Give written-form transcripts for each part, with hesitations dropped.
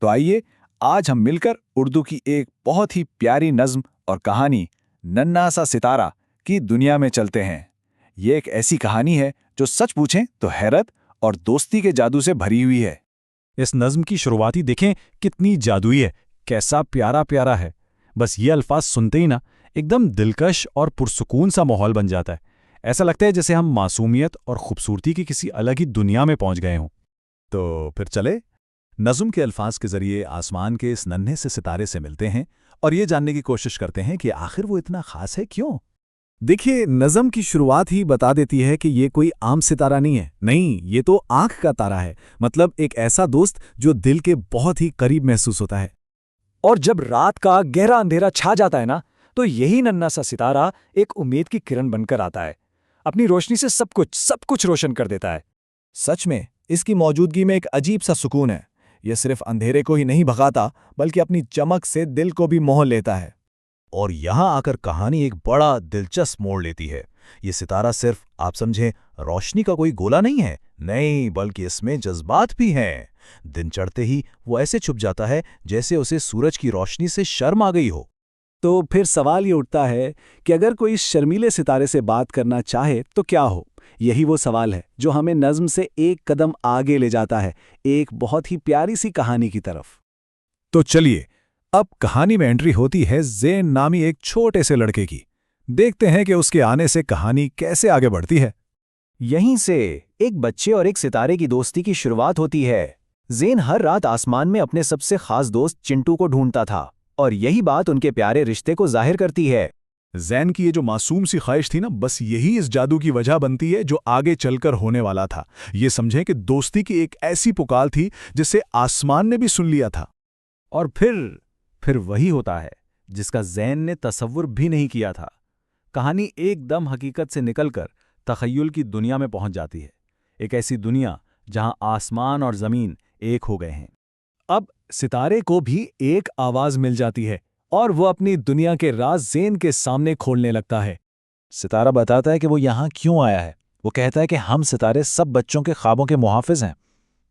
तो आइए आज हम मिलकर उर्दू की एक बहुत ही प्यारी नज्म और कहानी नन्हा सा सितारा की दुनिया में चलते हैं। ये एक ऐसी कहानी है जो सच पूछें तो हैरत और दोस्ती के जादू से भरी हुई है। इस नज़्म की शुरुआती देखें कितनी जादुई है, कैसा प्यारा प्यारा है। बस ये अल्फाज सुनते ही ना एकदम दिलकश और पुरसुकून सा माहौल बन जाता है। ऐसा लगता है जैसे हम मासूमियत और खूबसूरती की किसी अलग ही दुनिया में पहुंच गए हों। तो फिर चले नज़्म के अल्फाज के जरिए आसमान के इस नन्हे से सितारे से मिलते हैं और ये जानने की कोशिश करते हैं कि आखिर वो इतना खास है क्यों। देखिए, नज़्म की शुरुआत ही बता देती है कि ये कोई आम सितारा नहीं, ये तो आंख का तारा है। मतलब एक ऐसा दोस्त जो दिल के बहुत ही करीब महसूस होता है। और जब रात का गहरा अंधेरा छा जाता है ना, तो यही नन्हा सा सितारा एक उम्मीद की किरण बनकर आता है। अपनी रोशनी से सब कुछ रोशन कर देता है। सच में इसकी मौजूदगी में एक अजीब सा सुकून है। ये सिर्फ अंधेरे को ही नहीं भगाता, बल्कि अपनी चमक से दिल को भी मोह लेता है। और यहां आकर कहानी एक बड़ा दिलचस्प मोड़ लेती है। ये सितारा सिर्फ आप समझें रोशनी का कोई गोला नहीं, बल्कि इसमें जज्बात भी हैं। दिन चढ़ते ही वो ऐसे छुप जाता है जैसे उसे सूरज की रोशनी से शर्म आ गई हो। तो फिर सवाल ये उठता है कि अगर कोई इस शर्मीले सितारे से बात करना चाहे तो क्या हो। यही वो सवाल है जो हमें नज़्म से एक कदम आगे ले जाता है, एक बहुत ही प्यारी सी कहानी की तरफ। तो चलिए अब कहानी में एंट्री होती है ज़ैन नामी एक छोटे से लड़के की। देखते हैं कि उसके आने से कहानी कैसे आगे बढ़ती है। यहीं से एक बच्चे और एक सितारे की दोस्ती की शुरुआत होती है। ज़ैन हर रात आसमान में अपने सबसे खास दोस्त चिंटू को ढूंढता था और यही बात उनके प्यारे रिश्ते को जाहिर करती है। ज़ैन की ये जो मासूम सी ख्वाहिश थी ना, बस यही इस जादू की वजह बनती है जो आगे चलकर होने वाला था। ये समझें कि दोस्ती की एक ऐसी पुकार थी जिसे आसमान ने भी सुन लिया था। और फिर वही होता है जिसका ज़ैन ने तसव्वुर भी नहीं किया था। कहानी एकदम हकीकत से निकलकर तख़य्युल की दुनिया में पहुंच जाती है। एक ऐसी दुनिया जहां आसमान और ज़मीन एक हो गए हैं। अब सितारे को भी एक आवाज़ मिल जाती है और वो अपनी दुनिया के राज ज़ैन के सामने खोलने लगता है। सितारा बताता है कि वो यहाँ क्यों आया है। वो कहता है कि हम सितारे सब बच्चों के ख्वाबों के मुहाफिज हैं।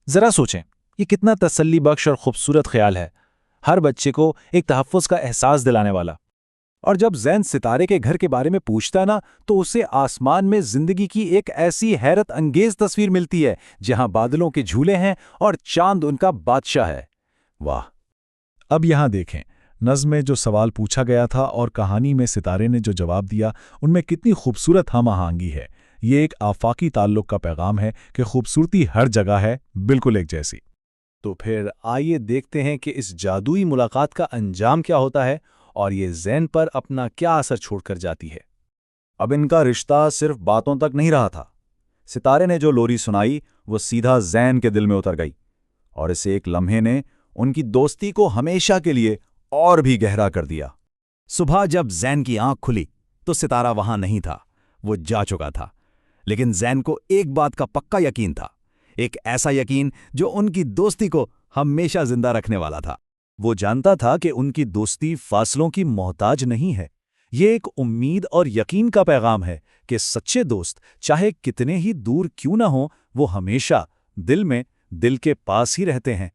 जरा सोचें, ये कितना तसल्ली बख्श और खूबसूरत ख्याल है, हर बच्चे को एक तहफ़्फ़ुज़ का एहसास दिलाने वाला। और जब ज़ैन सितारे के घर के बारे में पूछता ना, तो उसे आसमान में जिंदगी की एक ऐसी हैरत अंगेज तस्वीर मिलती है जहां बादलों के झूले हैं और चांद उनका बादशाह है। वाह! अब यहां देखें, नज़्म में जो सवाल पूछा गया था और कहानी में सितारे ने जो जवाब दिया, उनमें कितनी खूबसूरत हम आहंगी है। ये एक आफाकी ताल्लुक़ का पैगाम है कि खूबसूरती हर जगह है, बिल्कुल एक जैसी। तो फिर आइए देखते हैं कि इस जादुई मुलाकात का अंजाम क्या होता है और ये ज़ैन पर अपना क्या असर छोड़कर जाती है। अब इनका रिश्ता सिर्फ बातों तक नहीं रहा था। सितारे ने जो लोरी सुनाई वो सीधा ज़ैन के दिल में उतर गई और इस एक लम्हे ने उनकी दोस्ती को हमेशा के लिए और भी गहरा कर दिया। सुबह जब ज़ैन की आंख खुली तो सितारा वहां नहीं था, वो जा चुका था। लेकिन ज़ैन को एक बात का पक्का यकीन था, एक ऐसा यकीन जो उनकी दोस्ती को हमेशा जिंदा रखने वाला था। वो जानता था कि उनकी दोस्ती फासलों की मोहताज नहीं है। ये एक उम्मीद और यकीन का पैगाम है कि सच्चे दोस्त चाहे कितने ही दूर क्यों ना हो, वो हमेशा दिल में दिल के पास ही रहते हैं।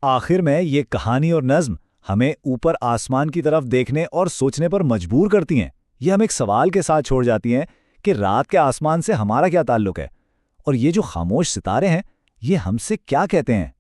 आखिर में ये कहानी और नज़्म हमें ऊपर आसमान की तरफ देखने और सोचने पर मजबूर करती हैं। ये हमें एक सवाल के साथ छोड़ जाती हैं कि रात के आसमान से हमारा क्या ताल्लुक है, और ये जो खामोश सितारे हैं ये हमसे क्या कहते हैं।